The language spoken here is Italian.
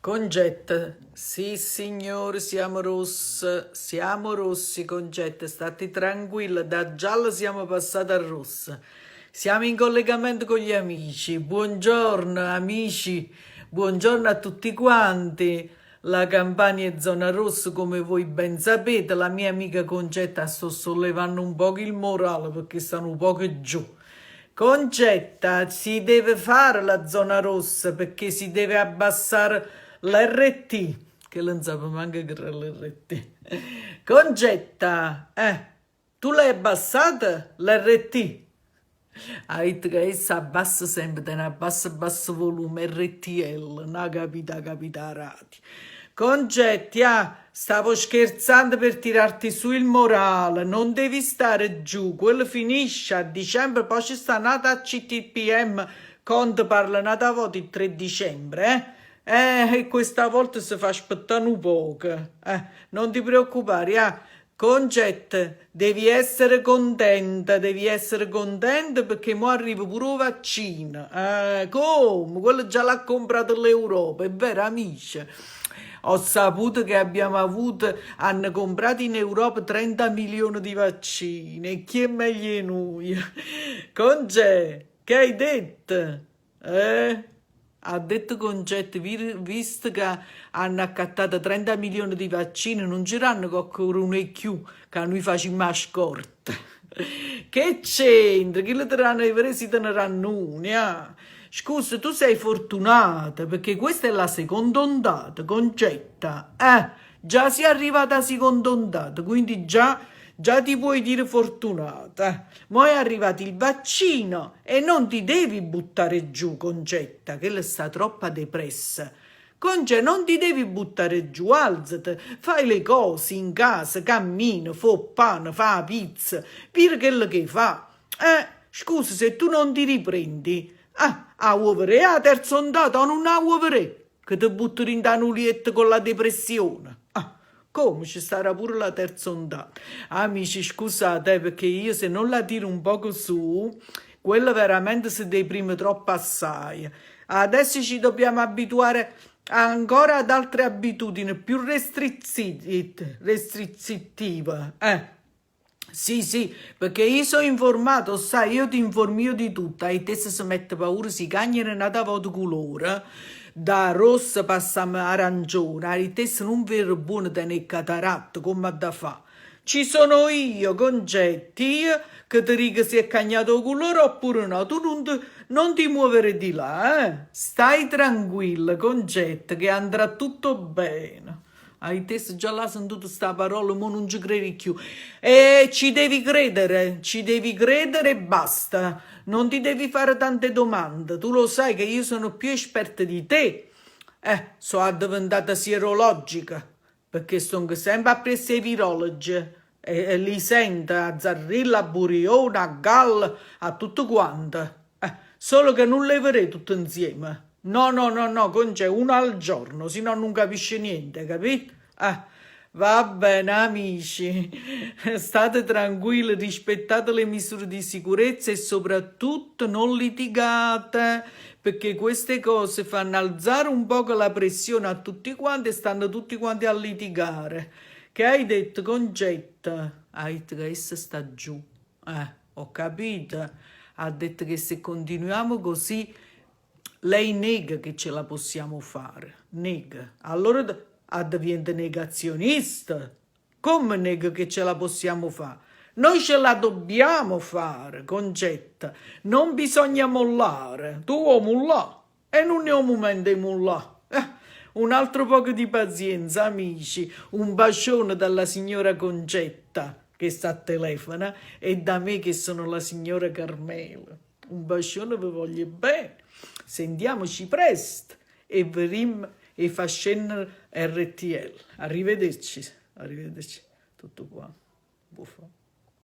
Concetta, sì signore, siamo rossi Concetta, state tranquilla, da giallo siamo passati a rosso. Siamo in collegamento con gli amici, buongiorno amici, buongiorno a tutti quanti. La Campania è zona rossa, come voi ben sapete, la mia amica Concetta sto sollevando un po' il morale perché stanno un po' giù. Concetta, si deve fare la zona rossa perché si deve abbassare l'RT, che non sapevo manco che era l'RT. Concetta, tu l'hai abbassata l'RT? Hai detto che essa abbassa sempre, te ne abbassa basso volume, RTL, non capita radio. Concetti, stavo scherzando per tirarti su il morale, non devi stare giù, quello finisce a dicembre, poi ci sta nata CTPM, Conte parla nata volta il 3 dicembre, e questa volta si fa aspettare un poco, non ti preoccupare, Concetta, devi essere contenta perché mo arriva pure il vaccino. Come? Quello già l'ha comprato l'Europa, è vero, amici? Ho saputo che hanno comprato in Europa 30 milioni di vaccini. E chi è meglio di noi? Concetta, che hai detto? Ha detto Concetto, visto che hanno accattato 30 milioni di vaccini, non c'erano qualcuno e più che noi facciamo la scorta. Che c'entra? Chi le daranno i presi teneranno uno, Scusa, tu sei fortunata perché questa è la seconda ondata, Concetta. Già sei arrivata alla seconda ondata, quindi già ti puoi dire fortunata. Ma è arrivato il vaccino e non ti devi buttare giù, Concetta, che lei sta troppo depressa. Concetta, non ti devi buttare giù, alzati, fai le cose in casa, cammina, fa pane, fa pizza, per quello che fa. Scusa, se tu non ti riprendi, a uovere, a terza ondata o non a uovere, che ti buttano in tanulietto con la depressione. Come ci sarà pure la terza ondata? Amici, scusate, perché io se non la tiro un poco su, quello veramente si deprime troppo assai. Adesso ci dobbiamo abituare ancora ad altre abitudini più restrittive. Sì, perché io sono informato, sai, io ti informo di tutto, e te se si mette paura, si cagnano nata volta colore, da rosso passiamo arancione, e te se non vero buono tenere cataratta, come da fa. Ci sono io, Concetti, io che ti dico se è cagnato colore oppure no, tu non ti muovere di là, Stai tranquilla, Concetta, che andrà tutto bene. Hai te già l'ha sentito sta parola, ma non ci credi più. E ci devi credere e basta. Non ti devi fare tante domande. Tu lo sai che io sono più esperta di te. Sono diventata sierologica, perché sono sempre appresso ai virologi. E li sento a Zarrilla, a Burione, a Galla, a tutto quanto. Solo che non leverei tutto insieme. No, Conce, uno al giorno, se no non capisce niente, capito? Va bene, amici, state tranquilli, rispettate le misure di sicurezza e soprattutto non litigate, perché queste cose fanno alzare un poco la pressione a tutti quanti e stanno tutti quanti a litigare. Che hai detto, Concetta? Hai detto che essa sta giù. Ho capito. Ha detto che se continuiamo così, lei nega che ce la possiamo fare. Nega. Allora diventa negazionista. Come nega che ce la possiamo fare? Noi ce la dobbiamo fare, Concetta. Non bisogna mollare. Tu vuoi mollare e non è un momento di mollare. Un altro poco di pazienza, amici. Un bacione dalla signora Concetta, che sta a telefono, e da me che sono la signora Carmela. Un bacione, vi voglio bene. Sentiamoci presto e vedremo e facendo RTL. Arrivederci. Tutto qua. Buffo.